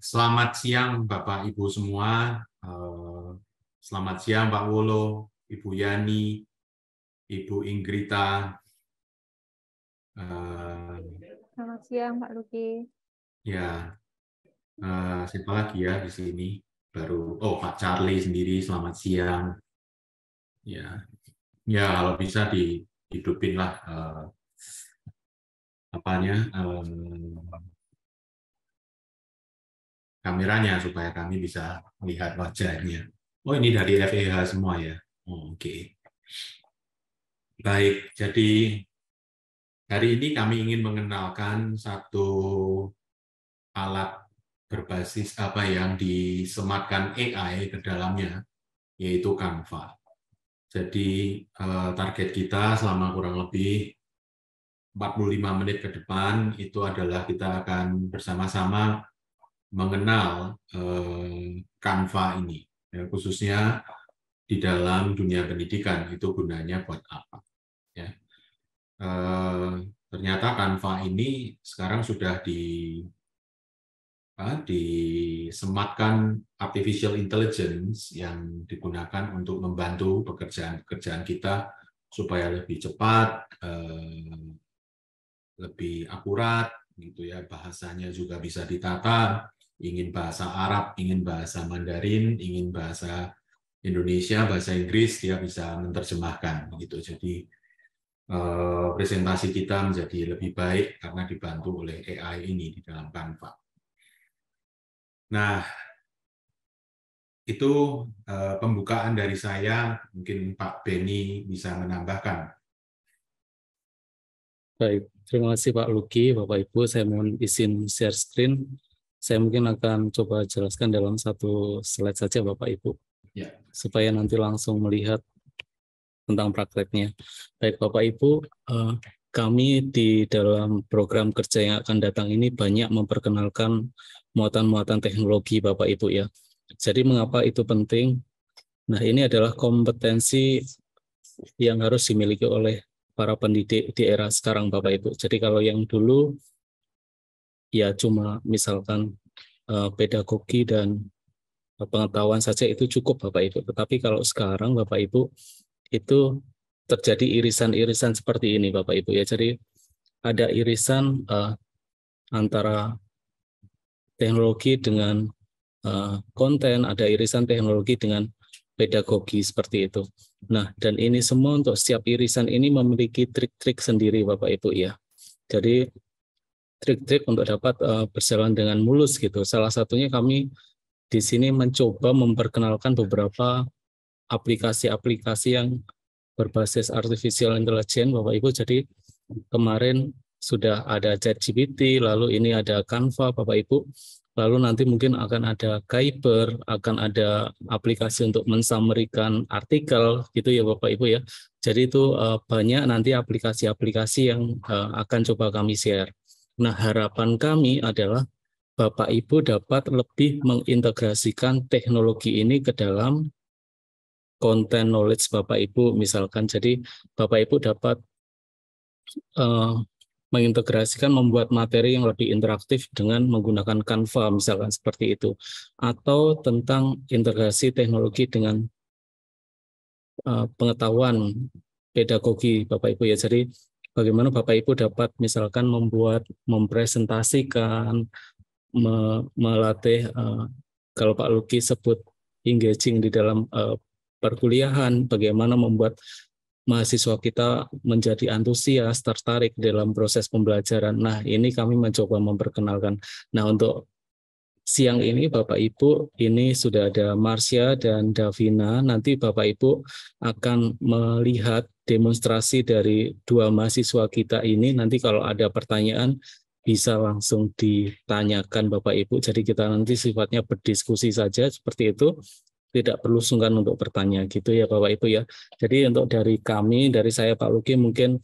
Selamat siang Bapak Ibu semua. Selamat siang Pak Wolo, Ibu Yani, Ibu Ingrita. Selamat siang Pak Luki. Ya, siapa lagi ya di sini? Baru, Pak Charlie sendiri. Selamat siang. Ya, ya kalau bisa dihidupin lah kameranya supaya kami bisa melihat wajahnya. Oh, ini dari FEH semua ya. Oke. Baik, jadi hari ini kami ingin mengenalkan satu alat berbasis apa yang disematkan AI ke dalamnya, yaitu Canva. Jadi target kita selama kurang lebih 45 menit ke depan itu adalah kita akan bersama-sama mengenal Canva ini, ya, khususnya di dalam dunia pendidikan itu gunanya buat apa. Ya. Ternyata Canva ini sekarang sudah disematkan artificial intelligence yang digunakan untuk membantu pekerjaan-pekerjaan kita supaya lebih cepat, lebih akurat, gitu ya. Bahasanya juga bisa ditata. Ingin bahasa Arab, ingin bahasa Mandarin, ingin bahasa Indonesia, bahasa Inggris, dia bisa menerjemahkan, gitu. Jadi presentasi kita menjadi lebih baik karena dibantu oleh AI ini di dalam Canva. Nah, itu pembukaan dari saya. Mungkin Pak Beni bisa menambahkan. Baik, terima kasih Pak Luki, Bapak Ibu. Saya mohon izin share screen. Saya mungkin akan coba jelaskan dalam satu slide saja Bapak Ibu, Ya. supaya nanti langsung melihat tentang prakteknya. Baik Bapak Ibu, kami di dalam program kerja yang akan datang ini banyak memperkenalkan muatan-muatan teknologi Bapak Ibu ya. Jadi mengapa itu penting? Nah, ini adalah kompetensi yang harus dimiliki oleh para pendidik di era sekarang Bapak Ibu. Jadi kalau yang dulu ya cuma misalkan pedagogi dan pengetahuan saja itu cukup Bapak Ibu. Tetapi kalau sekarang Bapak Ibu itu terjadi irisan-irisan seperti ini Bapak Ibu ya. Jadi ada irisan antara teknologi dengan konten, ada irisan teknologi dengan pedagogi seperti itu. Nah, dan ini semua untuk setiap irisan ini memiliki trik-trik sendiri Bapak Ibu ya. Jadi trik-trik untuk dapat berjalan dengan mulus gitu. Salah satunya kami di sini mencoba memperkenalkan beberapa aplikasi-aplikasi yang berbasis artificial intelligence Bapak Ibu. Jadi kemarin sudah ada ChatGPT, lalu ini ada Canva Bapak Ibu. Lalu nanti mungkin akan ada Kyber, akan ada aplikasi untuk mensummarikan artikel gitu ya Bapak Ibu ya. Jadi itu banyak nanti aplikasi-aplikasi yang akan coba kami share. Nah, harapan kami adalah Bapak Ibu dapat lebih mengintegrasikan teknologi ini ke dalam konten knowledge Bapak Ibu misalkan. Jadi Bapak Ibu dapat mengintegrasikan membuat materi yang lebih interaktif dengan menggunakan Canva misalkan seperti itu, atau tentang integrasi teknologi dengan pengetahuan pedagogi Bapak Ibu ya. Jadi bagaimana Bapak Ibu dapat misalkan mempresentasikan, melatih kalau Pak Luki sebut engaging di dalam perkuliahan, bagaimana membuat mahasiswa kita menjadi antusias, tertarik dalam proses pembelajaran. Nah, ini kami mencoba memperkenalkan. Nah, untuk siang ini Bapak Ibu, ini sudah ada Marsha dan Davina. Nanti Bapak Ibu akan melihat demonstrasi dari dua mahasiswa kita ini. Nanti kalau ada pertanyaan bisa langsung ditanyakan Bapak Ibu. Jadi kita nanti sifatnya berdiskusi saja seperti itu. Tidak perlu sungkan untuk bertanya gitu ya Bapak Ibu ya. Jadi untuk dari kami, dari saya Pak Luki mungkin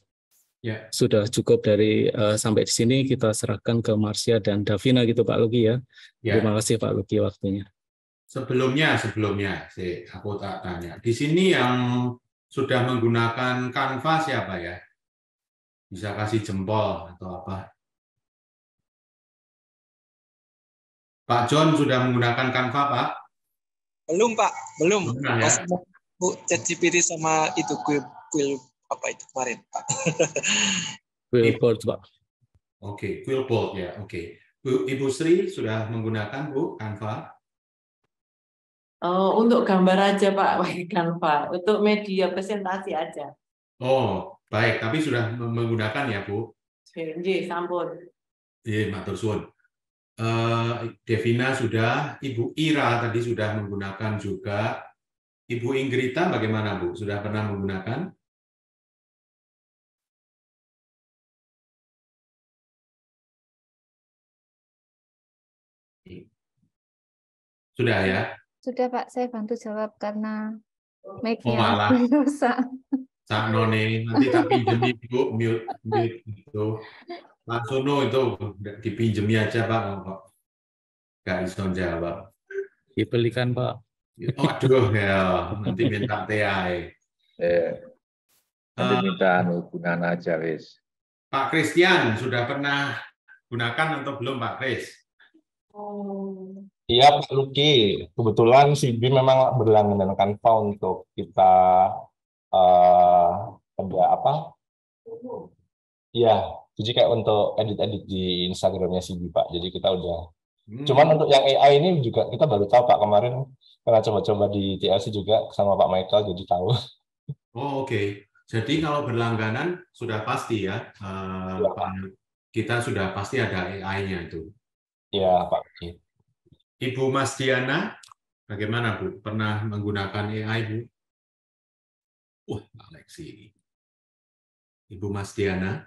Ya. sudah cukup dari sampai di sini. Kita serahkan ke Marsha dan Davina gitu Pak Luki ya. Ya. Terima kasih Pak Luki waktunya. Sebelumnya, aku tak tanya. Di sini yang sudah menggunakan Canva siapa ya? Bisa kasih jempol atau apa? Pak John sudah menggunakan Canva, Pak? Belum, Pak. Belum. Belum ya? Masih mau ChatGPT sama itu Quill apa itu kemarin, Pak. Quillboard, Pak. Oke, Quillboard ya. Oke. Ibu Sri sudah menggunakan Bu Canva? Untuk gambar aja Pak, pakai Canva. Untuk media presentasi aja. Oh, baik. Tapi sudah menggunakan ya, Bu? Nggih, sampun. Iya, matur suwun. Devina sudah, Ibu Ira tadi sudah menggunakan juga. Ibu Inggrita bagaimana, Bu? Sudah pernah menggunakan? Sudah ya? Sudah Pak, saya bantu jawab karena Oh, mic-nya malah. rusak. Sak None, nanti tak pinjemi Bu, mute itu. Pak Sono itu dipinjemi aja Pak, kok nggak bisa jawab. Dibelikan, Pak. Aduh ya, nanti minta TI. Nanti minta gunaan aja, wis. Pak Christian sudah pernah gunakan atau belum Pak Kris? Iya, Pak Luki. Kebetulan CB memang berlangganan Canva untuk kita ada apa? Iya, jadi kayak untuk edit-edit di Instagramnya CB, Pak. Jadi kita udah. Cuman untuk yang AI ini juga kita baru tahu, Pak. Kemarin karena coba-coba di TLC juga sama Pak Michael, jadi tahu. Oh, oke. Jadi kalau berlangganan sudah pasti ya, kita sudah pasti ada AI-nya itu. Iya, Pak Luki. Ibu Mas Diana, bagaimana Bu? Pernah menggunakan AI, Bu? Pak Lexi. Ibu Mas Diana.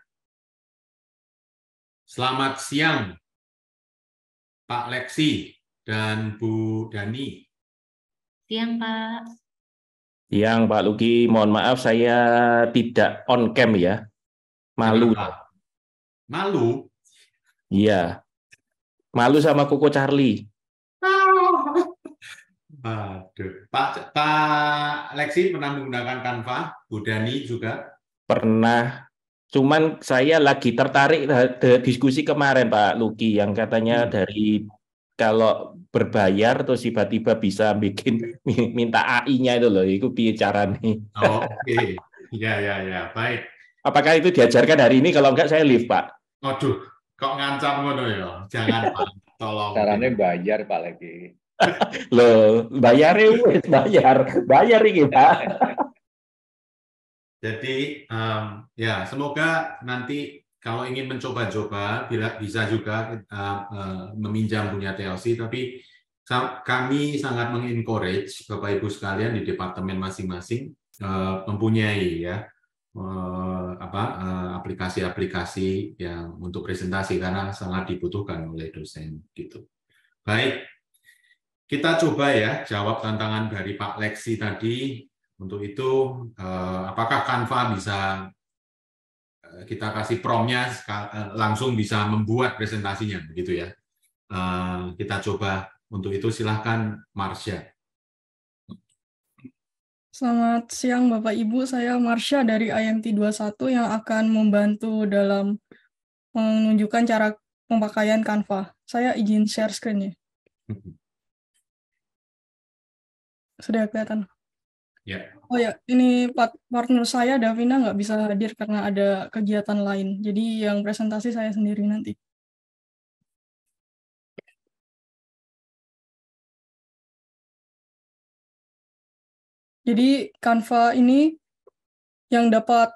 Selamat siang, Pak Lexi dan Bu Dani. Siang Pak. Siang Pak Luki, mohon maaf saya tidak on cam ya. Malu. Kenapa? Malu? Iya. Malu sama Koko Charlie. Aduh. Pak Lexi pernah menggunakan Canva? Bu Dani juga? Pernah. Cuman saya lagi tertarik diskusi kemarin Pak Luki yang katanya dari kalau berbayar terus tiba-tiba bisa bikin minta AI-nya itu loh, itu bicara nih. Oh, oke. Ya, baik. Apakah itu diajarkan hari ini? Kalau enggak saya leave, Pak. Waduh, kok ngancam ngono ya? Jangan, Pak. Tolong. Caranya bayar, Pak, lagi. Loh, bayar ini, Pak. Jadi, ya semoga nanti kalau ingin mencoba-coba, bisa juga meminjam punya TLC, tapi kami sangat mengencourage Bapak Ibu sekalian di departemen masing-masing mempunyai ya aplikasi-aplikasi yang untuk presentasi karena sangat dibutuhkan oleh dosen gitu. Baik, kita coba ya jawab tantangan dari Pak Lexi tadi. Untuk itu, apakah Canva bisa kita kasih prompt-nya langsung bisa membuat presentasinya, begitu ya? Kita coba untuk itu, silahkan Marsha. Selamat siang Bapak Ibu, saya Marsha dari IMT21 yang akan membantu dalam menunjukkan cara pemakaian Canva. Saya izin share screen ya. Sudah kelihatan? Ya. Oh ya, ini partner saya Davina nggak bisa hadir karena ada kegiatan lain. Jadi yang presentasi saya sendiri nanti. Jadi Canva ini yang dapat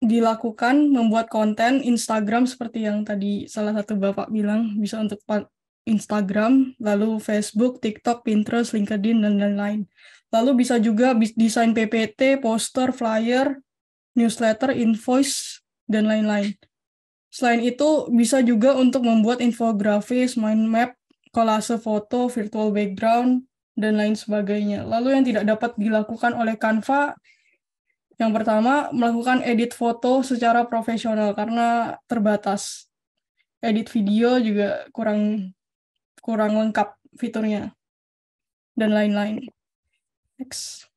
dilakukan membuat konten Instagram seperti yang tadi salah satu Bapak bilang, bisa untuk Instagram, lalu Facebook, TikTok, Pinterest, LinkedIn, dan lain-lain. Lalu bisa juga desain PPT, poster, flyer, newsletter, invoice, dan lain-lain. Selain itu, bisa juga untuk membuat infografis, mind map, kolase foto, virtual background, dan lain sebagainya. Lalu yang tidak dapat dilakukan oleh Canva, yang pertama, melakukan edit foto secara profesional karena terbatas. Edit video juga kurang lengkap fiturnya, dan lain-lain. Next.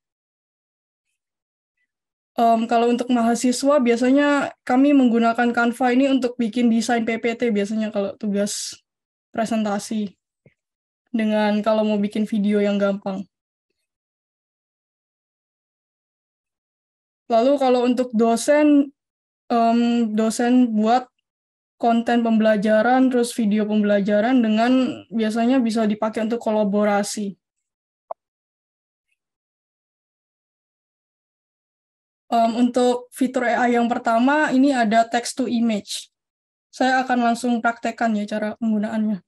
Kalau untuk mahasiswa, biasanya kami menggunakan Canva ini untuk bikin desain PPT, biasanya kalau tugas presentasi. dengan kalau mau bikin video yang gampang. Lalu kalau untuk dosen, dosen buat konten pembelajaran, terus video pembelajaran dengan biasanya bisa dipakai untuk kolaborasi. Untuk fitur AI yang pertama, ini ada text to image. Saya akan langsung praktekkan ya cara penggunaannya.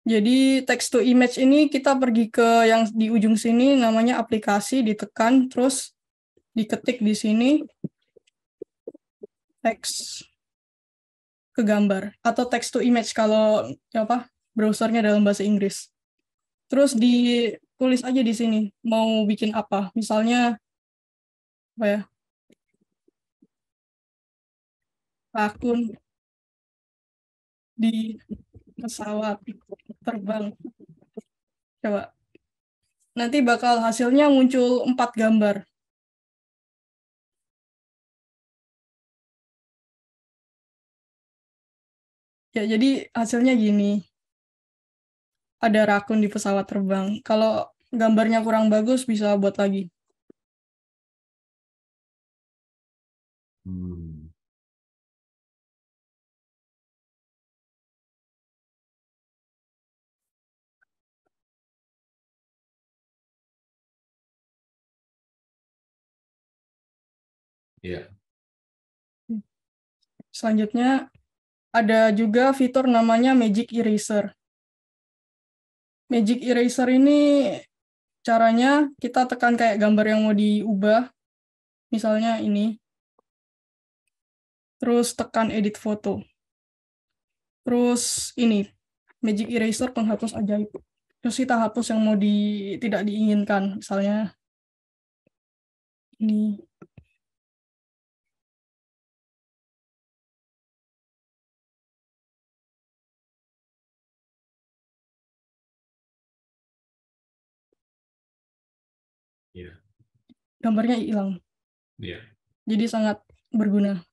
Jadi text to image ini kita pergi ke yang di ujung sini namanya aplikasi, ditekan, terus diketik di sini teks ke gambar atau text to image kalau browsernya dalam bahasa Inggris. Terus ditulis aja di sini mau bikin apa. Misalnya apa ya? Akun di pesawat terbang. Coba. Nanti bakal hasilnya muncul 4 gambar. Ya, jadi hasilnya gini. Ada rakun di pesawat terbang. Kalau gambarnya kurang bagus, bisa buat lagi. Ya. Selanjutnya, ada juga fitur namanya Magic Eraser. Magic Eraser ini caranya kita tekan kayak gambar yang mau diubah. Misalnya ini. Terus tekan edit foto. Terus ini, Magic Eraser penghapus ajaib. Terus kita hapus yang mau tidak diinginkan. Misalnya ini. Ya. Gambarnya hilang. Ya. Jadi sangat berguna.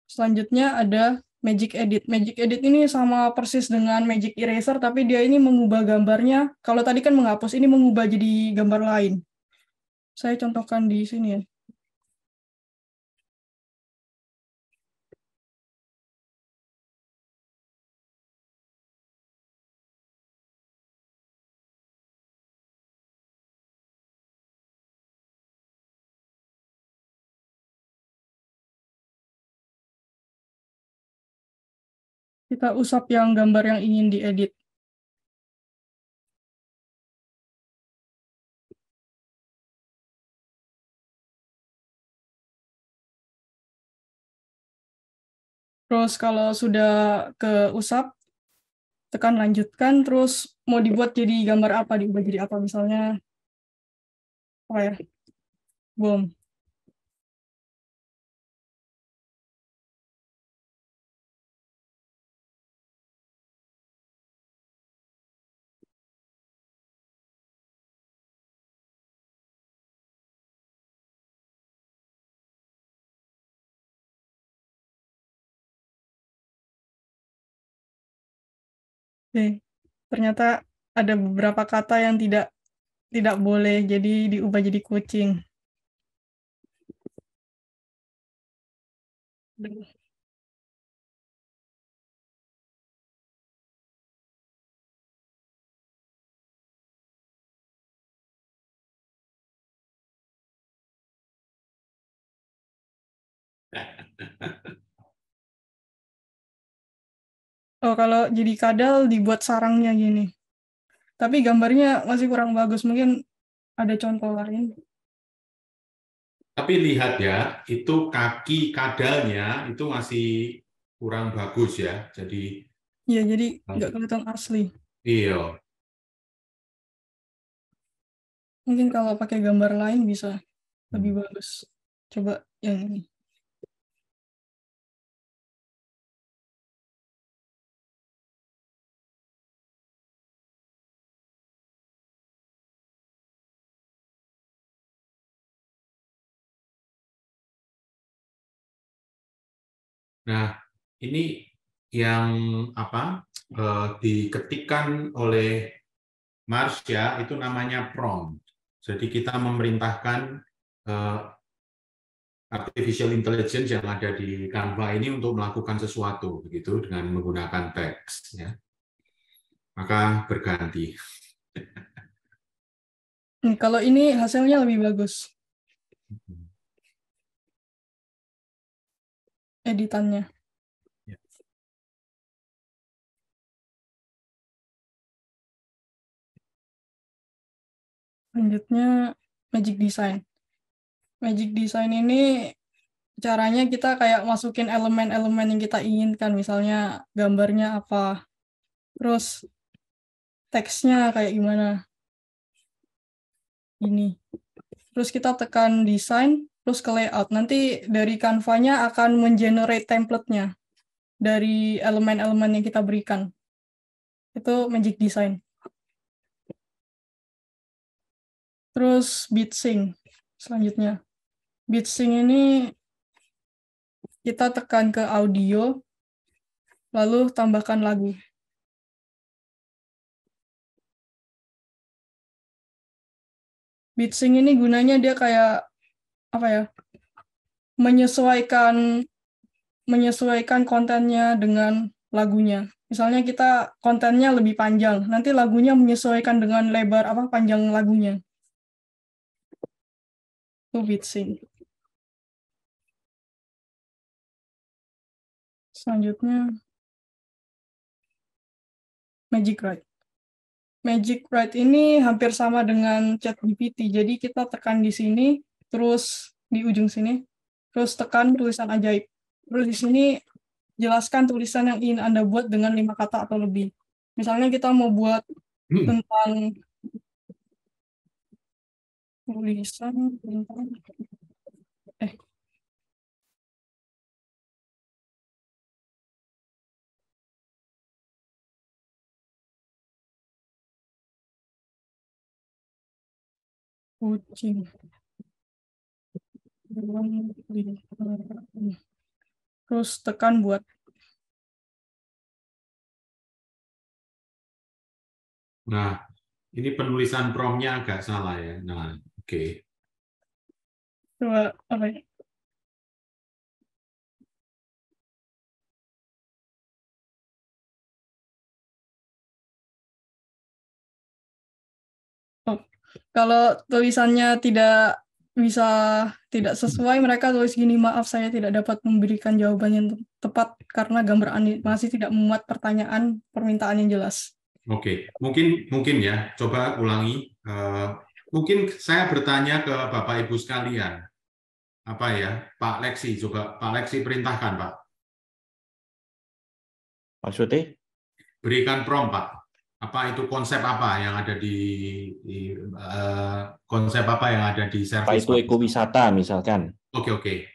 Selanjutnya ada Magic Edit. Magic Edit ini sama persis dengan Magic Eraser, tapi dia ini mengubah gambarnya. Kalau tadi kan menghapus, ini mengubah jadi gambar lain. Saya contohkan di sini ya. Kita usap yang gambar yang ingin diedit. Terus kalau sudah keusap, tekan lanjutkan, terus mau dibuat jadi gambar apa, diubah jadi apa, misalnya apa ya, bom. Oke. Ternyata ada beberapa kata yang tidak boleh, jadi diubah jadi kucing. Oh, kalau jadi kadal dibuat sarangnya gini. Tapi gambarnya masih kurang bagus. Mungkin ada contoh lain. Tapi lihat ya, itu kaki kadalnya itu masih kurang bagus ya. Jadi Iya, jadi nggak kelihatan asli. iya. Mungkin kalau pakai gambar lain bisa lebih bagus. Coba yang ini. Nah, ini yang diketikkan oleh Marsha itu namanya prompt. Jadi kita memerintahkan artificial intelligence yang ada di Canva ini untuk melakukan sesuatu begitu dengan menggunakan teks, ya. Maka berganti. Kalau ini hasilnya lebih bagus editannya. Selanjutnya Magic Design. Magic Design ini caranya kita kayak masukin elemen-elemen yang kita inginkan, misalnya gambarnya apa, terus teksnya kayak gimana. Ini. Terus kita tekan desain, terus ke layout. Nanti dari Canva-nya akan mengenerate template-nya dari elemen-elemen yang kita berikan. Itu Magic Design. Terus BeatSync selanjutnya. BeatSync ini kita tekan ke audio, lalu tambahkan lagu. BeatSync ini gunanya dia kayak apa ya? Menyesuaikan kontennya dengan lagunya. Misalnya kita kontennya lebih panjang, nanti lagunya menyesuaikan dengan lebar panjang lagunya. Itu BeatSync. Selanjutnya Magic Write. Magic Write ini hampir sama dengan ChatGPT. Jadi kita tekan di sini, terus di ujung sini, terus tekan tulisan ajaib. Terus di sini jelaskan tulisan yang ingin Anda buat dengan 5 kata atau lebih. Misalnya kita mau buat tentang tulisan tentang kucing. Terus tekan buat. Nah, ini penulisan prompt-nya agak salah ya. Nah, oke. Coba apa ya? Kalau tulisannya tidak sesuai, mereka tulis gini, maaf saya tidak dapat memberikan jawaban yang tepat karena gambar animasi tidak memuat permintaan yang jelas. Oke, mungkin ya, coba ulangi. Mungkin saya bertanya ke Bapak Ibu sekalian. Apa ya, Pak Leksi, coba Pak Leksi perintahkan, Pak. Maksudnya? Berikan prompt, Pak. Apa itu konsep apa yang ada di konsep apa yang ada di service? Apa itu ekowisata misalkan? Oke.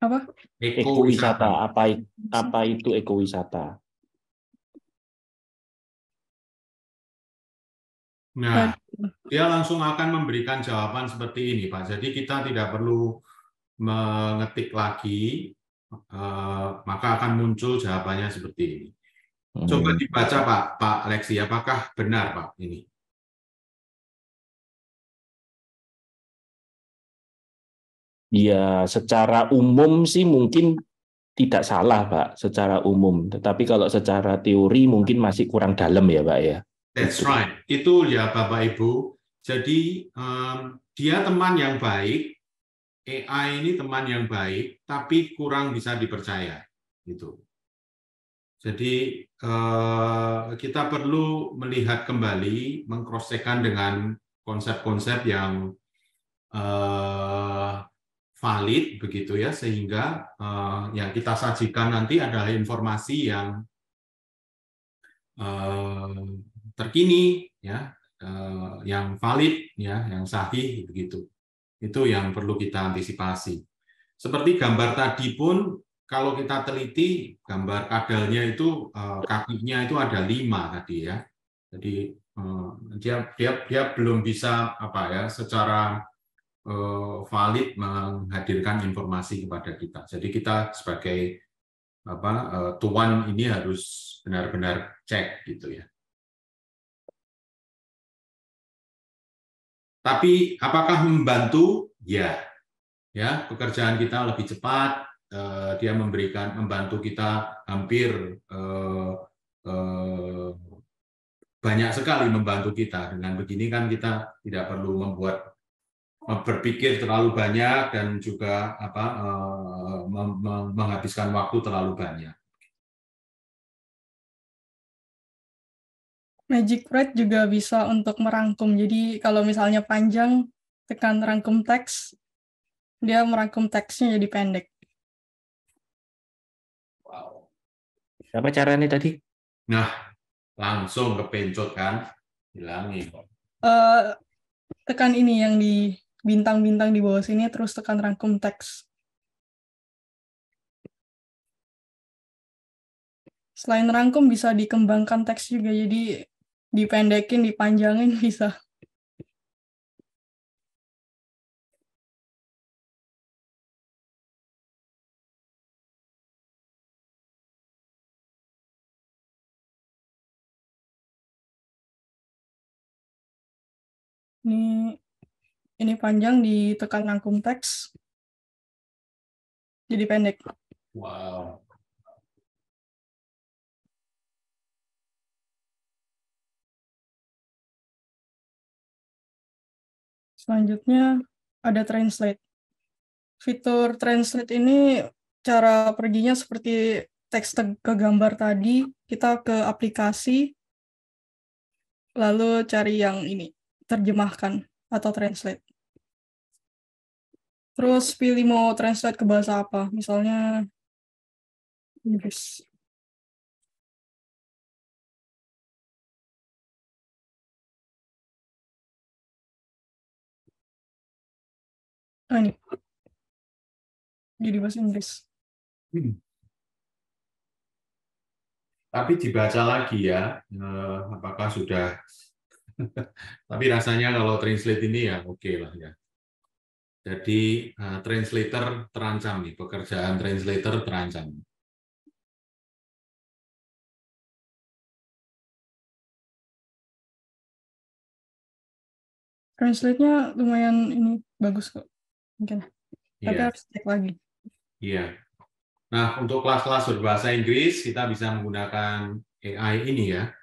Apa? Ekowisata. Apa itu ekowisata? Nah, dia langsung akan memberikan jawaban seperti ini, Pak. Jadi kita tidak perlu mengetik lagi, maka akan muncul jawabannya seperti ini. Coba dibaca, Pak Leksi, apakah benar, Pak, ini? Ya, secara umum sih mungkin tidak salah, Pak, secara umum. Tetapi kalau secara teori mungkin masih kurang dalam ya, Pak, ya. That's right. Itu ya, Bapak Ibu. Jadi, dia teman yang baik, AI ini teman yang baik, tapi kurang bisa dipercaya. Gitu. Jadi kita perlu melihat kembali, meng-cross-check-kan dengan konsep-konsep yang valid begitu ya, sehingga yang kita sajikan nanti adalah informasi yang terkini, ya, yang valid, ya, yang sahih begitu. Itu yang perlu kita antisipasi. Seperti gambar tadi pun. Kalau kita teliti gambar kadalnya itu kakinya itu ada 5 tadi ya. Jadi dia belum bisa secara valid menghadirkan informasi kepada kita. Jadi kita sebagai tuan ini harus benar-benar cek gitu ya. Tapi apakah membantu? Ya, pekerjaan kita lebih cepat. Dia membantu kita hampir banyak sekali membantu kita. Dengan begini kan kita tidak perlu berpikir terlalu banyak dan juga menghabiskan waktu terlalu banyak. Magic Write juga bisa untuk merangkum. Jadi kalau misalnya panjang, tekan rangkum teks, dia merangkum teksnya jadi pendek. Wow. Apa caranya tadi? Nah, langsung kepencot kan, hilangin. Tekan ini yang di bintang-bintang di bawah sini, terus tekan rangkum teks. Selain rangkum bisa dikembangkan teks juga, jadi dipendekin, dipanjangin bisa. Ini panjang, ditekan rangkum teks, jadi pendek. Wow. Selanjutnya ada translate. Fitur translate ini cara perginya seperti teks ke gambar tadi, kita ke aplikasi, lalu cari yang ini, terjemahkan atau translate. Terus pilih mau translate ke bahasa apa, misalnya Inggris. Ini. Jadi bahasa Inggris. Tapi dibaca lagi ya, apakah sudah? Tapi rasanya kalau translate ini ya oke lah ya. Jadi translator terancam nih, pekerjaan translator terancam. Translate-nya lumayan ini bagus kok. Mungkin. Tapi Iya. harus cek lagi. Iya. Nah, untuk kelas-kelas berbahasa Inggris kita bisa menggunakan AI ini ya.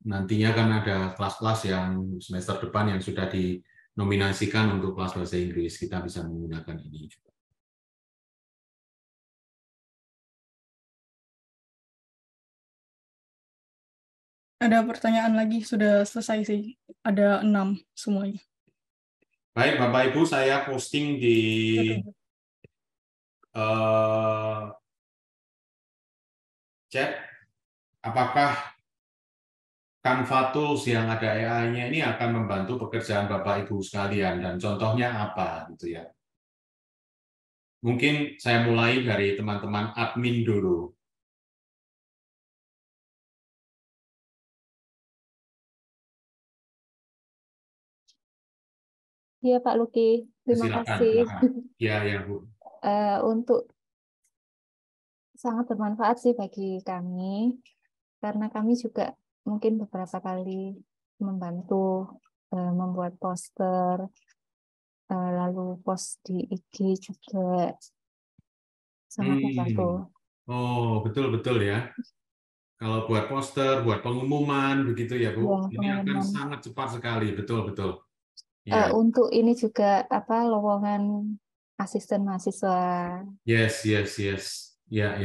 Nantinya kan ada kelas-kelas yang semester depan yang sudah dinominasikan untuk kelas bahasa Inggris. Kita bisa menggunakan ini juga. Ada pertanyaan lagi, sudah selesai sih. Ada 6 semuanya. Baik, Bapak Ibu, saya posting di chat. Apakah Canva Tools yang ada AI-nya ini akan membantu pekerjaan Bapak Ibu sekalian, dan contohnya apa gitu ya. Mungkin saya mulai dari teman-teman admin dulu. Iya Pak Luki, terima kasih. Ya Bu. Untuk sangat bermanfaat sih bagi kami, karena kami juga mungkin beberapa kali membantu membuat poster, lalu post di IG juga sangat membantu. Oh, betul-betul ya. Kalau buat poster, buat pengumuman begitu ya Bu, Ya, ini akan sangat cepat sekali, betul-betul. Ya. Untuk ini juga lowongan asisten mahasiswa. Yes. Ya.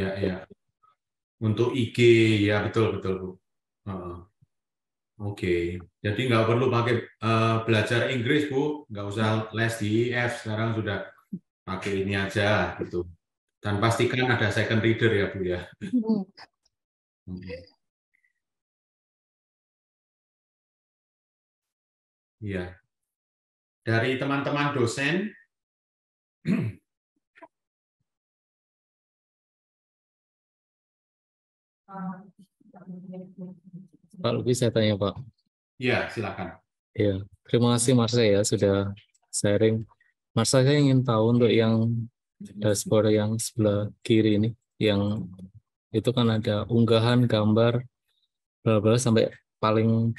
Untuk IG ya betul Bu. Oke. Jadi nggak perlu pakai belajar Inggris Bu, nggak usah les di IF, sekarang sudah pakai ini aja gitu. Dan pastikan ada second reader ya Bu ya. Iya. Dari teman-teman dosen, Pak Luki, saya tanya Pak. Iya, silakan. Ya, terima kasih Marse ya sudah sharing. Mas, saya ingin tahu untuk yang dashboard yang sebelah kiri ini, yang itu kan ada unggahan gambar bla bla sampai paling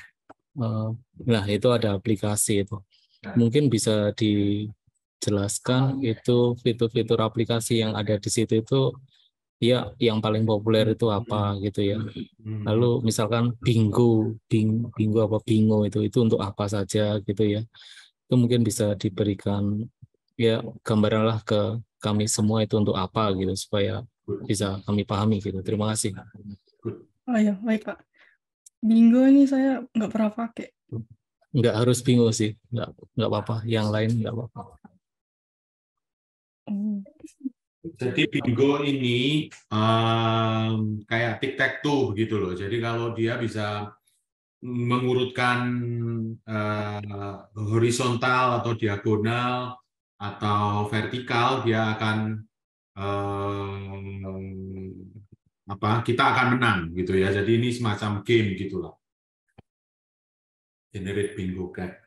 nah itu ada aplikasi itu. Mungkin bisa dijelaskan itu fitur-fitur aplikasi yang ada di situ itu ya yang paling populer itu apa gitu ya. Lalu misalkan bingo apa bingo itu untuk apa saja gitu ya. Itu mungkin bisa diberikan ya gambaran lah ke kami semua itu untuk apa gitu supaya bisa kami pahami gitu. Terima kasih. Oh ya, baik Pak. Bingo ini saya nggak pernah pakai. Nggak harus bingo sih, nggak apa-apa. Yang lain nggak apa-apa. Jadi bingo ini kayak tic-tac-toe gitu loh. Jadi kalau dia bisa mengurutkan horizontal atau diagonal atau vertikal, dia akan kita akan menang gitu ya. Jadi ini semacam game gitulah. Generate bingo card.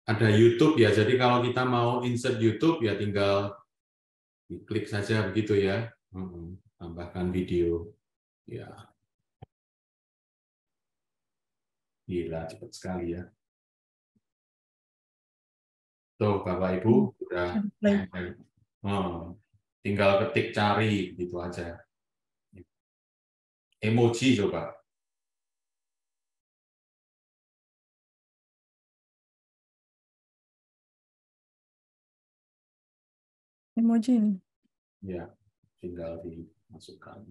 Ada YouTube ya, jadi kalau kita mau insert YouTube ya tinggal diklik saja begitu ya. Tambahkan video. Ya. Gila, cepat sekali ya. Tuh, Bapak Ibu sudah tinggal ketik cari gitu aja. Emoji coba. Emoji ini. Ya, tinggal dimasukkan.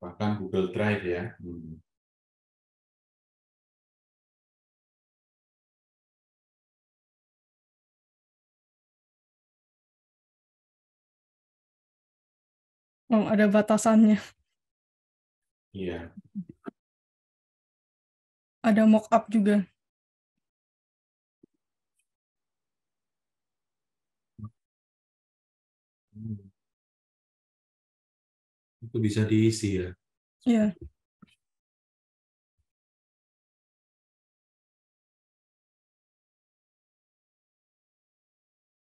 Bahkan Google Drive ya. Oh, ada batasannya. Iya. Ada mock-up juga. Itu bisa diisi ya. Iya.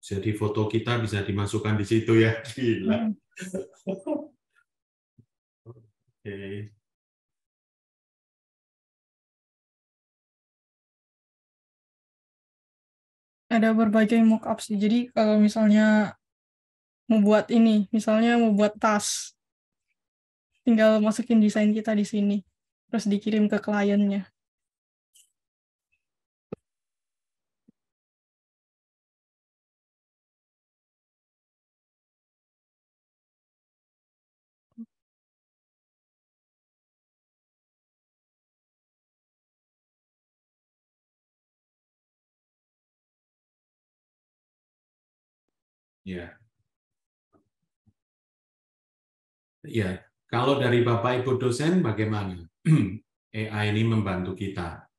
Jadi foto kita bisa dimasukkan di situ ya. Gila. Oke. Ada berbagai mock-up sih. Jadi kalau misalnya membuat ini, misalnya membuat tas, tinggal masukin desain kita di sini, terus dikirim ke kliennya. Ya. Ya, kalau dari Bapak Ibu dosen bagaimana AI ini membantu kita?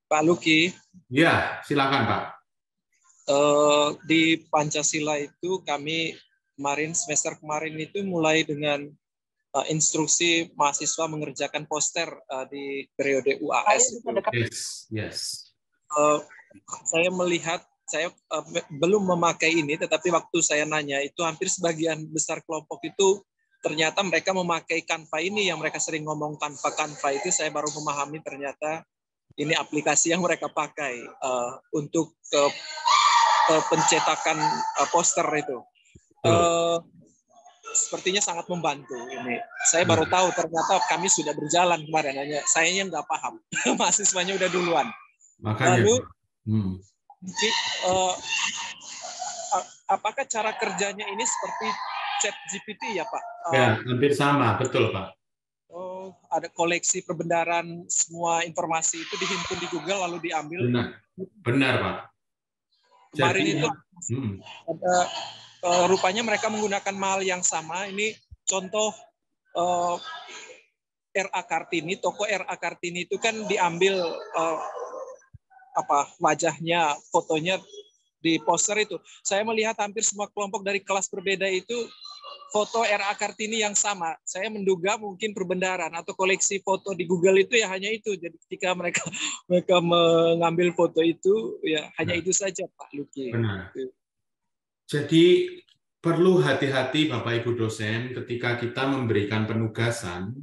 Pak Luki. Ya, silakan Pak. Di Pancasila itu kami semester kemarin itu mulai dengan instruksi mahasiswa mengerjakan poster di periode UAS itu. Yes. Saya melihat, saya belum memakai ini, tetapi waktu saya nanya itu hampir sebagian besar kelompok itu ternyata mereka memakai Canva ini, yang mereka sering ngomong Canva itu, saya baru memahami ternyata ini aplikasi yang mereka pakai untuk pencetakan poster itu. Sepertinya sangat membantu ini. Saya baru tahu ternyata kami sudah berjalan kemarin, hanya sayanya nggak paham. Mahasiswanya udah duluan. Makanya. Lalu, apakah cara kerjanya ini seperti ChatGPT ya Pak? Ya, hampir sama, betul Pak. Ada koleksi perbendaharaan, semua informasi itu dihimpun di Google lalu diambil. Benar Pak. Kemarin itu ada rupanya mereka menggunakan mal yang sama. Ini contoh R.A. Kartini, toko R.A. Kartini itu kan diambil wajahnya, fotonya di poster itu. Saya melihat hampir semua kelompok dari kelas berbeda itu foto R.A. Kartini yang sama. Saya menduga mungkin perbendaharaan atau koleksi foto di Google itu ya hanya itu. Jadi ketika mereka mengambil foto itu ya hanya itu saja, Pak Luki. Benar. Jadi perlu hati-hati Bapak Ibu dosen ketika kita memberikan penugasan,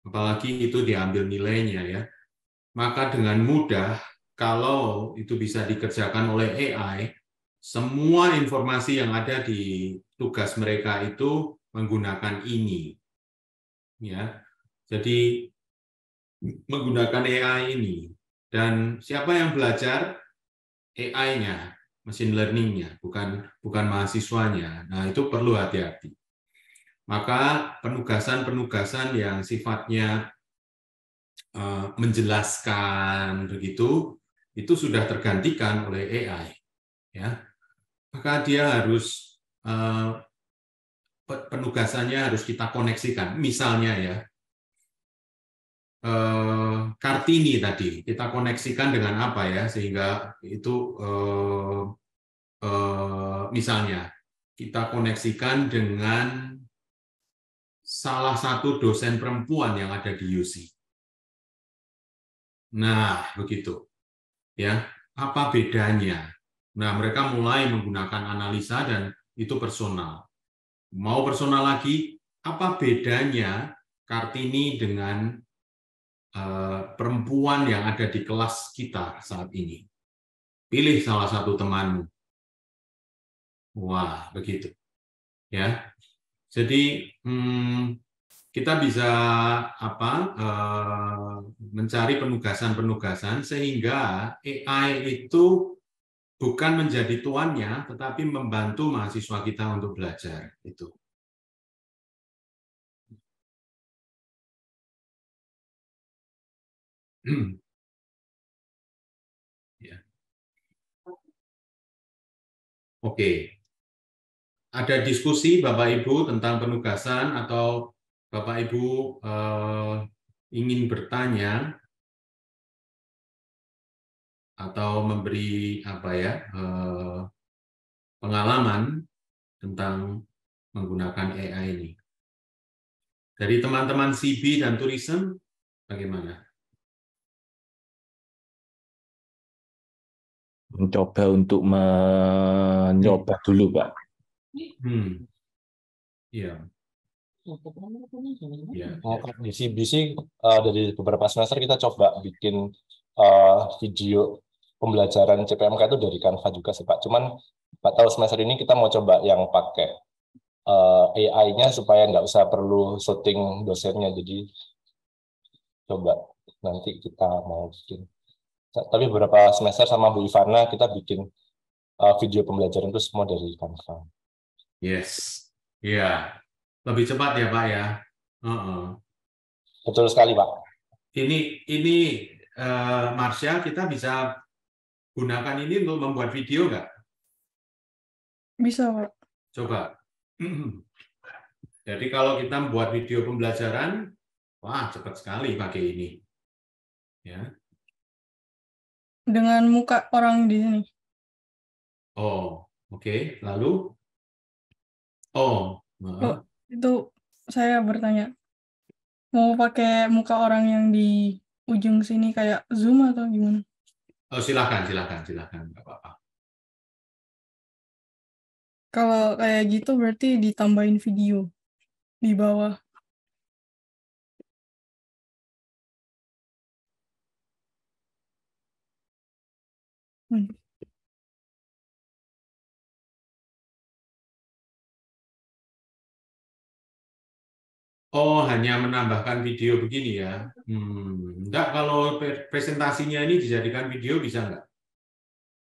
apalagi itu diambil nilainya ya. Maka dengan mudah kalau itu bisa dikerjakan oleh AI, semua informasi yang ada di tugas mereka itu menggunakan ini. Ya. Jadi menggunakan AI ini. Dan siapa yang belajar? AI-nya, machine learning-nya, bukan mahasiswanya. Nah, itu perlu hati-hati. Maka penugasan-penugasan yang sifatnya menjelaskan begitu, itu sudah tergantikan oleh AI. Ya. Maka dia harus penugasannya harus kita koneksikan. Misalnya ya, Kartini tadi kita koneksikan dengan apa ya, sehingga itu misalnya kita koneksikan dengan salah satu dosen perempuan yang ada di UC. Nah, begitu. Ya, apa bedanya? Nah, mereka mulai menggunakan analisa dan itu personal. Mau personal lagi, apa bedanya Kartini dengan perempuan yang ada di kelas kita saat ini? Pilih salah satu temanmu. Wah, begitu. Ya. Jadi kita bisa mencari penugasan-penugasan sehingga AI itu bukan menjadi tuannya, tetapi membantu mahasiswa kita untuk belajar. Itu. Ya. Oke. Ada diskusi Bapak Ibu tentang penugasan atau Bapak Ibu ingin bertanya atau memberi pengalaman tentang menggunakan AI ini. Dari teman-teman CB dan tourism, bagaimana? Mencoba untuk mencoba dulu, Pak. Iya. Ya. Di CBC dari beberapa semester kita coba bikin video pembelajaran CPMK itu dari Canva juga sih Pak. Cuman Pak tahu semester ini kita mau coba yang pakai AI-nya supaya nggak usah perlu syuting dosennya. Jadi coba nanti kita mau bikin. Tapi beberapa semester sama Bu Ivana kita bikin video pembelajaran itu semua dari Canva. Yes, ya, lebih cepat ya Pak ya. Betul sekali Pak. Ini Marsha, kita bisa gunakan ini untuk membuat video nggak? Bisa Pak. Coba. Jadi kalau kita membuat video pembelajaran, wah cepat sekali pakai ini. Ya. Dengan muka orang di sini. Oh, oke. Lalu? Itu saya bertanya. Mau pakai muka orang yang di ujung sini kayak Zoom atau gimana? Oh, silakan. Nggak apa-apa. Kalau kayak gitu berarti ditambahin video di bawah. Oh, hanya menambahkan video begini ya. Enggak, kalau presentasinya ini dijadikan video bisa enggak?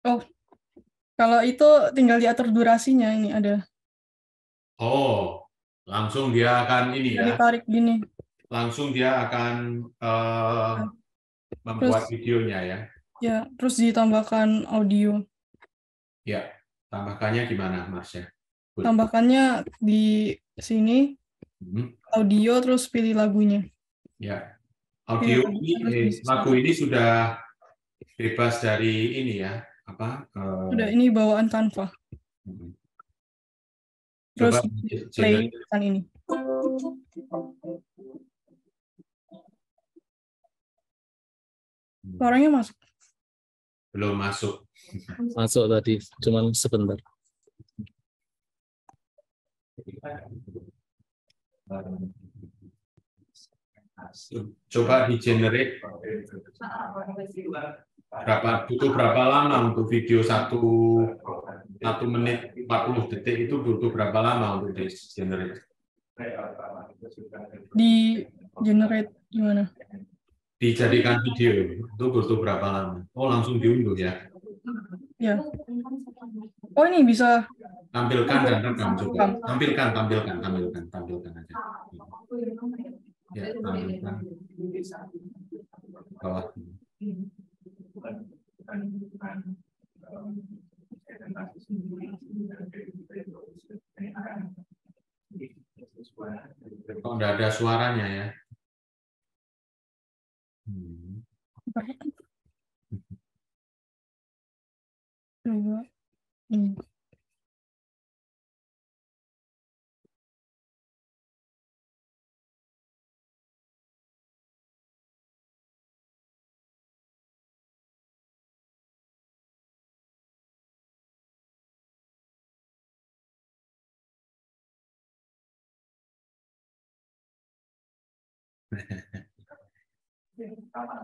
Oh, kalau itu tinggal diatur durasinya ini ada. Oh, langsung dia akan ini ya. Ditarik gini. Langsung dia akan membuat videonya ya. Ya, terus ditambahkan audio. Ya, tambahkannya gimana, Marsha? Tambahkannya di sini audio terus pilih lagunya. Ya, audio lagu ini sudah bebas dari ini ya, apa? Udah, ini bawaan Canva. Terus Coba play kan ini. Suaranya masuk? Belum masuk. Masuk tadi, cuman sebentar. Coba di generate butuh berapa lama untuk video 1 menit 40 detik itu butuh berapa lama untuk di generate? Di generate gimana? Dijadikan video itu butuh berapa lama? Oh, langsung diunduh ya? Ya. Oh, ini bisa Tampilkan dan rekam coba. Tampilkan aja. Ya, tampilkan. Bawah. Kok nggak ada suaranya ya?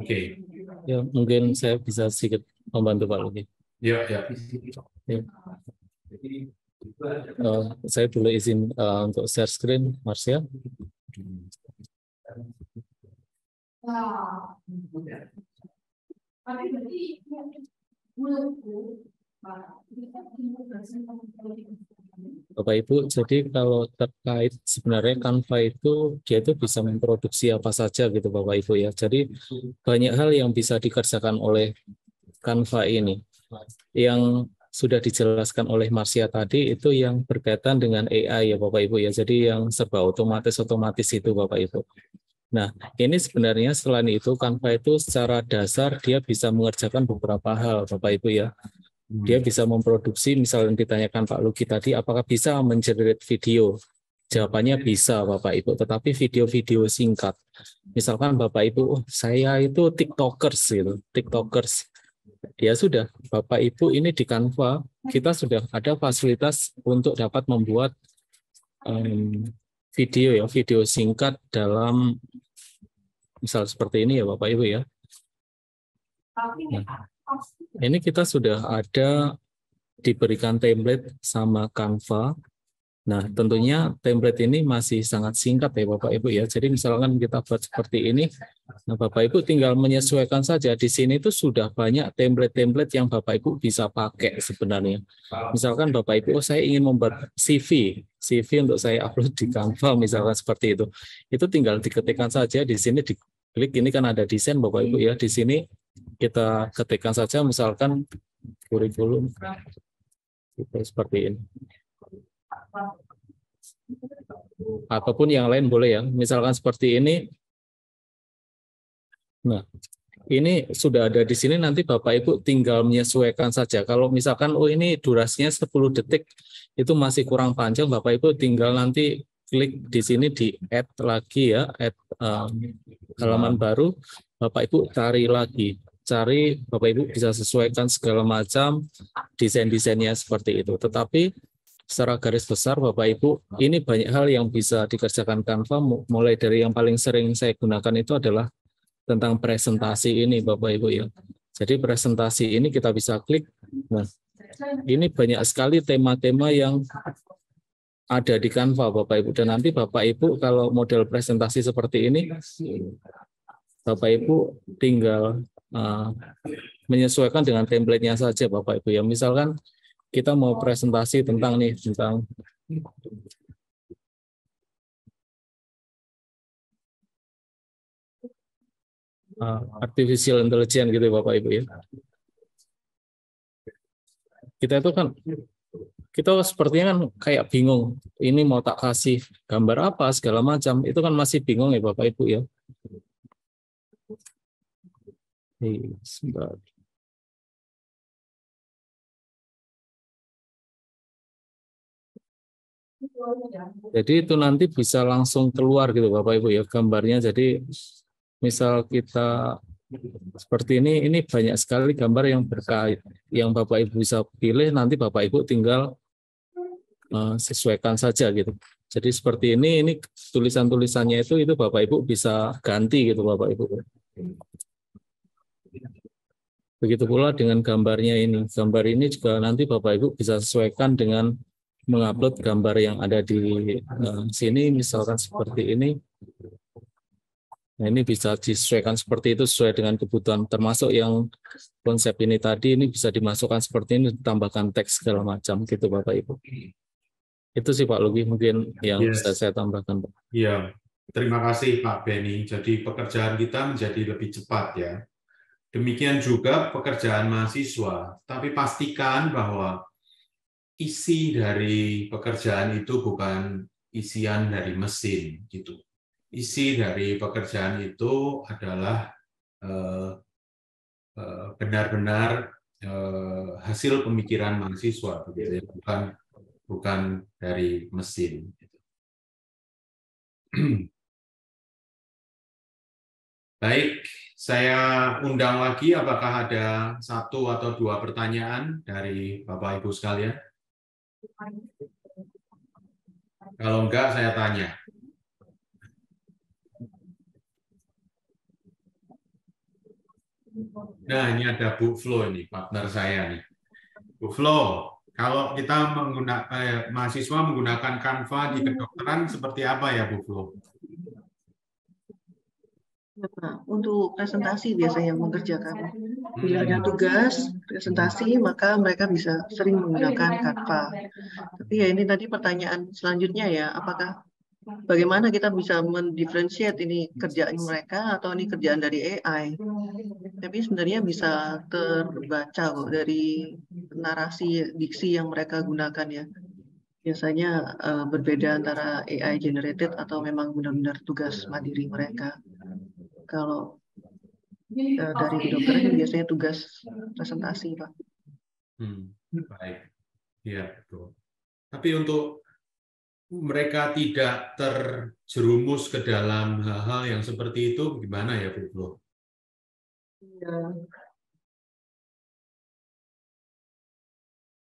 Oke. Ya, mungkin saya bisa sedikit membantu Pak Luki. Ya. Ya. Saya boleh izin untuk share screen, Marsha. Bapak Ibu, jadi kalau terkait sebenarnya Canva itu dia itu bisa memproduksi apa saja gitu Bapak Ibu ya. Jadi banyak hal yang bisa dikerjakan oleh Canva ini. Yang sudah dijelaskan oleh Marsha tadi itu yang berkaitan dengan AI ya Bapak Ibu ya. Jadi yang serba otomatis itu Bapak Ibu. Nah, ini sebenarnya selain itu Canva itu secara dasar dia bisa mengerjakan beberapa hal Bapak Ibu ya. Dia bisa memproduksi, misalnya ditanyakan Pak Luki tadi, apakah bisa mengenerate video? Jawabannya bisa Bapak Ibu, tetapi video-video singkat. Misalkan Bapak Ibu, oh, saya itu TikTokers gitu, TikTokers. Ya sudah, Bapak Ibu ini di Canva, kita sudah ada fasilitas untuk dapat membuat video singkat dalam misal seperti ini ya Bapak Ibu ya. Nah, ini kita sudah ada diberikan template sama Canva. Nah, tentunya template ini masih sangat singkat ya Bapak Ibu ya. Jadi misalkan kita buat seperti ini, nah Bapak Ibu tinggal menyesuaikan saja. Di sini itu sudah banyak template-template yang Bapak Ibu bisa pakai sebenarnya. Misalkan Bapak Ibu, oh, saya ingin membuat CV untuk saya upload di Canva misalkan seperti itu. Itu tinggal diketikkan saja di sini, diklik ini kan ada desain Bapak Ibu ya. Di sini kita ketikkan saja misalkan kurikulum seperti ini. Ataupun yang lain boleh ya. Misalkan seperti ini. Nah, ini sudah ada di sini, nanti Bapak Ibu tinggal menyesuaikan saja. Kalau misalkan oh ini durasinya 10 detik itu masih kurang panjang, Bapak Ibu tinggal nanti klik di sini di add lagi ya, add halaman baru, Bapak Ibu cari lagi. Bapak Ibu bisa sesuaikan segala macam desain-desainnya seperti itu. Tetapi secara garis besar Bapak Ibu, ini banyak hal yang bisa dikerjakan Canva, mulai dari yang paling sering saya gunakan itu adalah tentang presentasi ini Bapak Ibu ya. Jadi presentasi ini kita bisa klik. Nah, ini banyak sekali tema-tema yang ada di Canva Bapak Ibu. Dan nanti Bapak Ibu kalau model presentasi seperti ini, Bapak Ibu tinggal menyesuaikan dengan template-nya saja Bapak Ibu ya. Misalkan kita mau presentasi tentang artificial intelligence gitu Bapak Ibu ya. Kita sepertinya kan kayak bingung, ini mau tak kasih gambar apa segala macam, itu kan masih bingung ya Bapak Ibu ya. Sebentar. Jadi itu nanti bisa langsung keluar gitu Bapak Ibu ya gambarnya. Jadi misal kita seperti ini banyak sekali gambar yang berkait, yang Bapak Ibu bisa pilih, nanti Bapak Ibu tinggal sesuaikan saja gitu. Jadi seperti ini tulisan-tulisannya itu Bapak Ibu bisa ganti gitu Bapak Ibu. Begitu pula dengan gambarnya ini. Gambar ini juga nanti Bapak Ibu bisa sesuaikan dengan mengupload gambar yang ada di sini, misalkan seperti ini. Nah, ini bisa disesuaikan seperti itu sesuai dengan kebutuhan, termasuk yang konsep ini tadi, ini bisa dimasukkan seperti ini, ditambahkan teks segala macam gitu Bapak Ibu. Itu sih Pak Lugi mungkin yang bisa saya tambahkan Pak. Iya, terima kasih Pak Benny. Jadi pekerjaan kita menjadi lebih cepat ya. Demikian juga pekerjaan mahasiswa, tapi pastikan bahwa isi dari pekerjaan itu bukan isian dari mesin gitu. Isi dari pekerjaan itu adalah benar-benar hasil pemikiran mahasiswa, begitu ya, bukan dari mesin. Baik, saya undang lagi apakah ada 1 atau 2 pertanyaan dari Bapak Ibu sekalian? Kalau enggak, saya tanya. Nah, ini ada Bu Flo ini, partner saya nih. Bu Flo, kalau kita mahasiswa menggunakan Canva di kedokteran seperti apa ya Bu Flo? Untuk presentasi biasanya mengerjakan. Bila ada tugas presentasi, maka mereka bisa sering menggunakan Canva. Tapi ya ini tadi pertanyaan selanjutnya ya, apakah bagaimana kita bisa mendifferentiate ini kerjaan mereka atau ini kerjaan dari AI? Tapi sebenarnya bisa terbaca kok dari narasi diksi yang mereka gunakan ya. Biasanya berbeda antara AI generated atau memang benar-benar tugas mandiri mereka. Kalau dari kedokteran biasanya tugas presentasi, Pak. Baik, ya betul. Tapi untuk mereka tidak terjerumus ke dalam hal-hal yang seperti itu, gimana ya Bu Flo? Ya.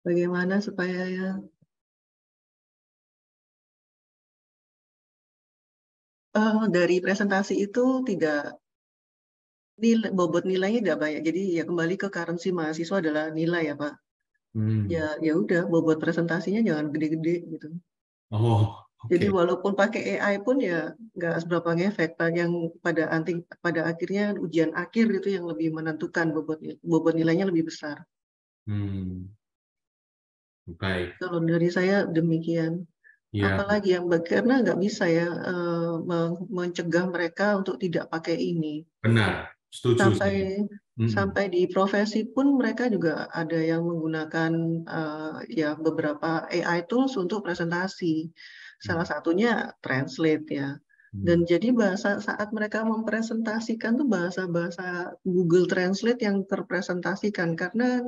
Bagaimana supaya ya dari presentasi itu tidak bobot nilainya tidak banyak. Jadi ya kembali ke currency mahasiswa adalah nilai ya Pak. Ya udah bobot presentasinya jangan gede-gede gitu. Oh. Okay. Jadi walaupun pakai AI pun ya nggak seberapa ngefek. Yang pada akhirnya ujian akhir itu yang lebih menentukan bobot nilainya lebih besar. Baik. Kalau dari saya demikian. Ya. Apalagi yang karena nggak bisa ya mencegah mereka untuk tidak pakai ini. Benar, setuju. Sampai di profesi pun mereka juga ada yang menggunakan ya beberapa AI tools untuk presentasi. Salah satunya Translate ya. Dan jadi saat mereka mempresentasikan tuh bahasa Google Translate yang terpresentasikan karena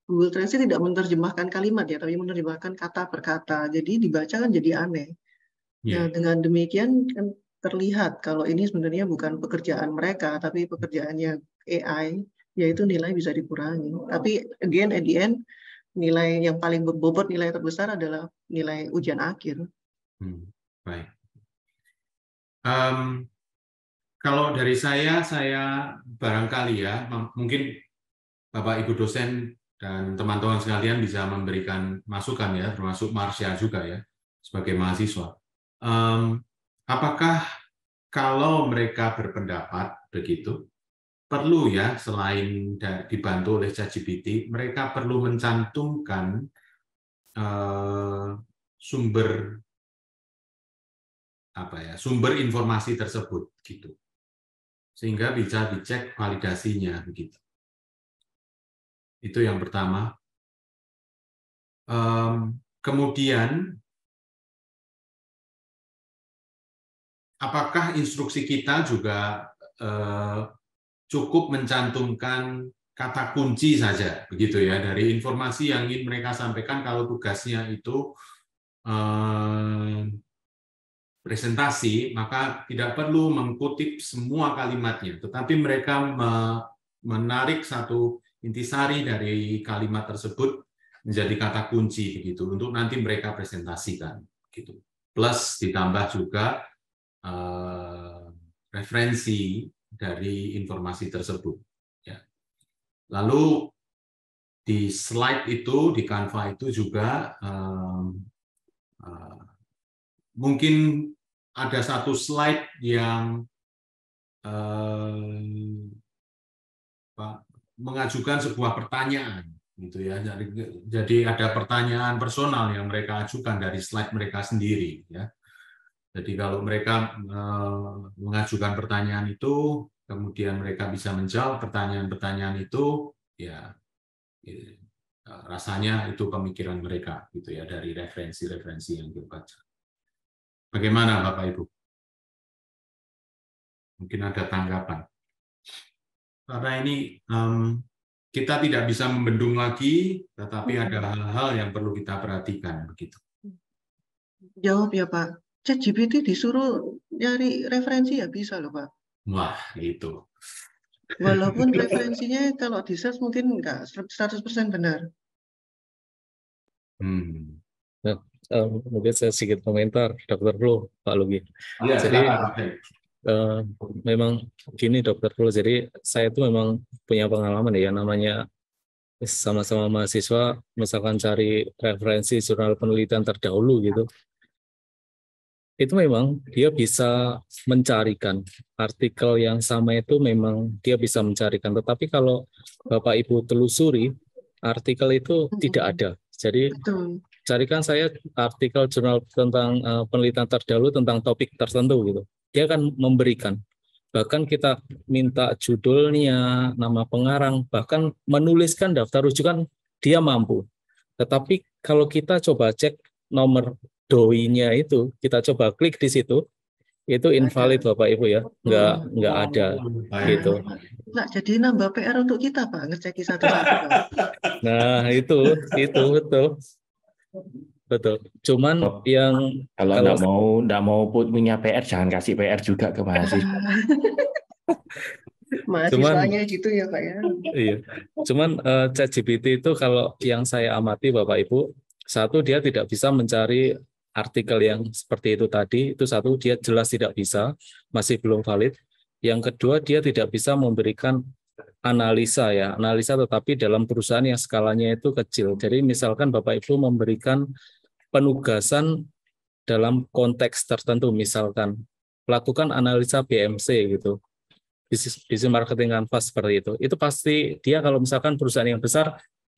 Google Translate tidak menerjemahkan kalimat ya, tapi menerjemahkan kata per kata. Jadi dibaca kan jadi aneh. Nah, dengan demikian kan terlihat kalau ini sebenarnya bukan pekerjaan mereka, tapi pekerjaannya AI, yaitu nilai bisa dikurangi. Tapi again, at the end, nilai yang paling berbobot, nilai terbesar adalah nilai ujian akhir. Baik. Kalau dari saya barangkali ya, mungkin Bapak Ibu dosen dan teman-teman sekalian bisa memberikan masukan ya, termasuk Marsha juga ya, sebagai mahasiswa. Apakah kalau mereka berpendapat begitu, perlu ya selain dibantu oleh ChatGPT, mereka perlu mencantumkan sumber informasi tersebut gitu, sehingga bisa dicek validasinya begitu. Itu yang pertama. Kemudian, apakah instruksi kita juga cukup mencantumkan kata kunci saja, begitu ya, dari informasi yang ingin mereka sampaikan. Kalau tugasnya itu presentasi, maka tidak perlu mengkutip semua kalimatnya, tetapi mereka menarik satu intisari dari kalimat tersebut menjadi kata kunci, begitu, untuk nanti mereka presentasikan, gitu. Plus ditambah juga referensi dari informasi tersebut. Ya. Lalu di slide itu, di Canva itu juga mungkin ada satu slide yang mengajukan sebuah pertanyaan, gitu ya. Jadi ada pertanyaan personal yang mereka ajukan dari slide mereka sendiri, ya. Jadi kalau mereka mengajukan pertanyaan itu, kemudian mereka bisa menjawab pertanyaan-pertanyaan itu, ya rasanya itu pemikiran mereka, gitu ya, dari referensi-referensi yang dibaca. Bagaimana Bapak Ibu? Mungkin ada tanggapan. Karena ini kita tidak bisa membendung lagi, tetapi ada hal-hal yang perlu kita perhatikan, begitu. Jawab ya Pak. ChatGPT disuruh nyari referensi ya bisa loh Pak. Wah, itu. Walaupun referensinya kalau di search mungkin nggak 100% benar. Mungkin saya sedikit komentar, Dr. Flu, Pak Lugi. Ya, jadi memang gini Dr. Flu, jadi saya itu memang punya pengalaman ya, namanya sama-sama mahasiswa, misalkan cari referensi jurnal penelitian terdahulu gitu. Itu memang dia bisa mencarikan artikel yang sama, itu memang dia bisa mencarikan. Tetapi kalau Bapak Ibu telusuri, artikel itu tidak ada. Jadi carikan saya artikel jurnal tentang penelitian terdahulu tentang topik tertentu gitu. Dia akan memberikan. Bahkan kita minta judulnya, nama pengarang, bahkan menuliskan daftar rujukan, dia mampu. Tetapi kalau kita coba cek nomor DOI-nya itu, kita coba klik di situ, itu invalid Bapak Ibu ya, nggak ada gitu. Nah, jadi nambah PR untuk kita Pak, ngeceki satu-satu Pak. Nah itu betul. Cuman yang kalau nggak mau punya PR, jangan kasih PR juga ke mahasiswa. Mahasiswanya gitu ya Pak ya. Iya. Cuman ChatGPT itu kalau yang saya amati Bapak Ibu, satu, dia tidak bisa mencari artikel yang seperti itu tadi, itu satu, dia jelas tidak bisa, masih belum valid. Yang kedua, dia tidak bisa memberikan analisa ya, analisa tetapi dalam perusahaan yang skalanya itu kecil. Jadi misalkan Bapak Ibu memberikan penugasan dalam konteks tertentu, misalkan lakukan analisa BMC gitu, bisnis marketing Canva seperti itu pasti dia, kalau misalkan perusahaan yang besar,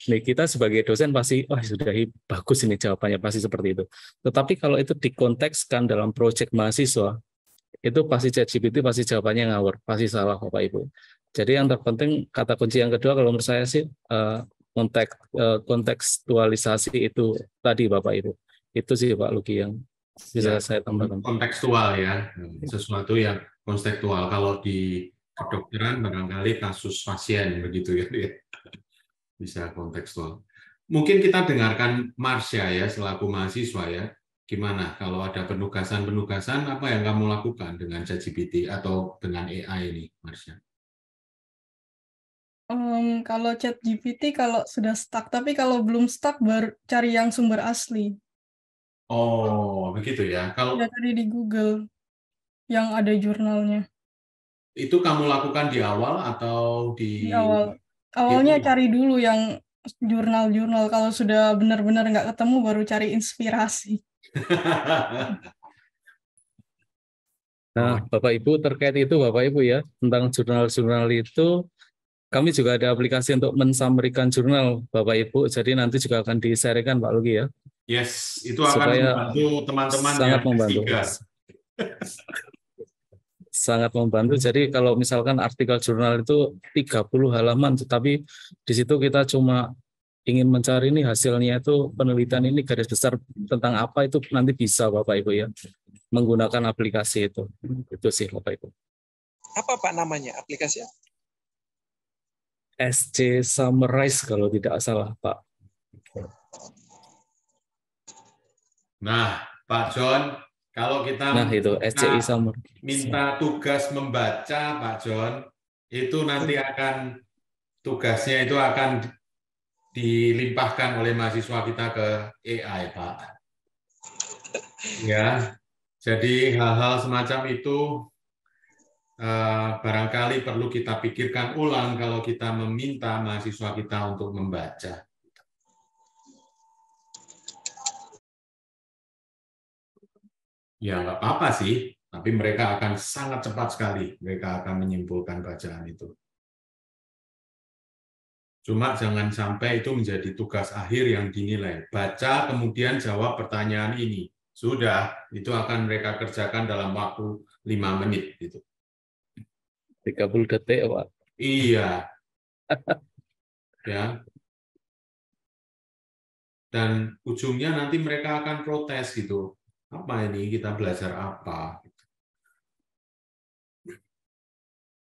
nih kita sebagai dosen pasti, wah sudah bagus ini jawabannya, pasti seperti itu. Tetapi kalau itu dikontekskan dalam proyek mahasiswa, itu pasti ChatGPT pasti jawabannya ngawur, pasti salah Bapak Ibu. Jadi yang terpenting, kata kunci yang kedua kalau menurut saya sih, kontekstualisasi itu tadi Bapak Ibu. Itu sih Pak Luki yang bisa saya tambahkan. Kontekstual ya, sesuatu yang kontekstual. Kalau di kedokteran barangkali kasus pasien begitu ya. Bisa kontekstual. Mungkin kita dengarkan Marsha ya, selaku mahasiswa ya. Gimana kalau ada penugasan-penugasan, apa yang kamu lakukan dengan ChatGPT atau dengan AI ini, Marsha? Kalau ChatGPT kalau sudah stuck, tapi kalau belum stuck baru cari yang sumber asli. Oh, begitu ya. Kalau ya cari di Google yang ada jurnalnya. Itu kamu lakukan di awal atau Di awal? Awalnya cari dulu yang jurnal-jurnal, kalau sudah benar-benar nggak ketemu baru cari inspirasi. Nah, Bapak Ibu, terkait itu Bapak Ibu ya, tentang jurnal-jurnal itu, kami juga ada aplikasi untuk mensummary-kan jurnal Bapak Ibu, jadi nanti juga akan di-share-kan Pak Lugi ya. Yes, itu akan membantu teman-teman sangat yang membantu. Sangat membantu. Jadi kalau misalkan artikel jurnal itu 30 halaman, tetapi di situ kita cuma ingin mencari ini hasilnya itu penelitian ini garis besar tentang apa, itu nanti bisa Bapak Ibu ya menggunakan aplikasi itu. Itu sih Bapak Ibu. Apa Pak namanya aplikasinya? SC Summarize kalau tidak salah, Pak. Nah, Pak John, kalau kita itu SCI Summarize. minta tugas membaca, Pak John, itu nanti tugasnya itu akan dilimpahkan oleh mahasiswa kita ke AI, Pak. Ya, jadi hal-hal semacam itu barangkali perlu kita pikirkan ulang kalau kita meminta mahasiswa kita untuk membaca. Ya, nggak apa-apa sih, tapi mereka akan sangat cepat sekali. Mereka akan menyimpulkan bacaan itu. Cuma jangan sampai itu menjadi tugas akhir yang dinilai. Baca, kemudian jawab pertanyaan ini. Sudah, itu akan mereka kerjakan dalam waktu 5 menit. Gitu. 30 detik, Pak. Iya. Ya. Dan ujungnya nanti mereka akan protes gitu. Apa ini? Kita belajar apa?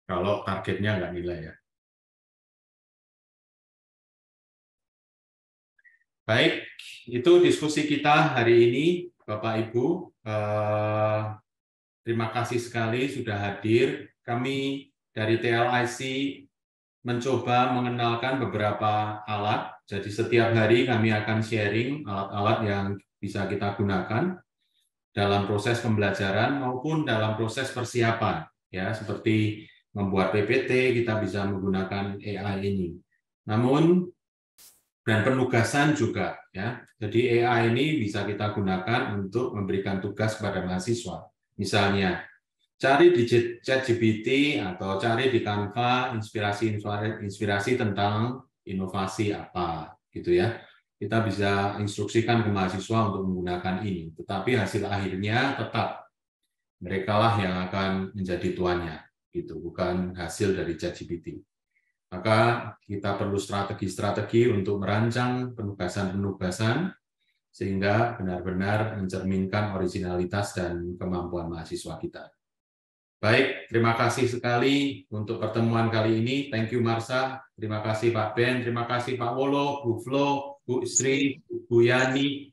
Kalau targetnya nggak nilai ya. Baik, itu diskusi kita hari ini, Bapak Ibu. Terima kasih sekali sudah hadir. Kami dari TLIC mencoba mengenalkan beberapa alat. Jadi setiap hari kami akan sharing alat-alat yang bisa kita gunakan dalam proses pembelajaran maupun dalam proses persiapan. Ya, seperti membuat PPT, kita bisa menggunakan AI ini. Namun, dan penugasan juga. Ya. Jadi AI ini bisa kita gunakan untuk memberikan tugas kepada mahasiswa. Misalnya, cari di ChatGPT atau cari di Canva inspirasi tentang inovasi apa, gitu ya. Kita bisa instruksikan ke mahasiswa untuk menggunakan ini, tetapi hasil akhirnya tetap merekalah yang akan menjadi tuannya, gitu, bukan hasil dari ChatGPT. Maka kita perlu strategi-strategi untuk merancang penugasan-penugasan sehingga benar-benar mencerminkan originalitas dan kemampuan mahasiswa kita. Baik, terima kasih sekali untuk pertemuan kali ini. Thank you Marsha, terima kasih Pak Ben, terima kasih Pak Wolo, Bu Flo, Bu Sri, Bu Yani,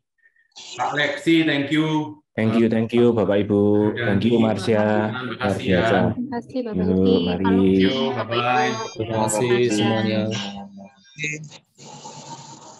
Pak Lexi, thank you. Thank you Bapak Ibu. Thank you Marsha. Terima Luar kasih ya. biasa. Terima kasih Bapak Yuk, Ibu. mari. Thank you, bye-bye. Terima kasih semuanya.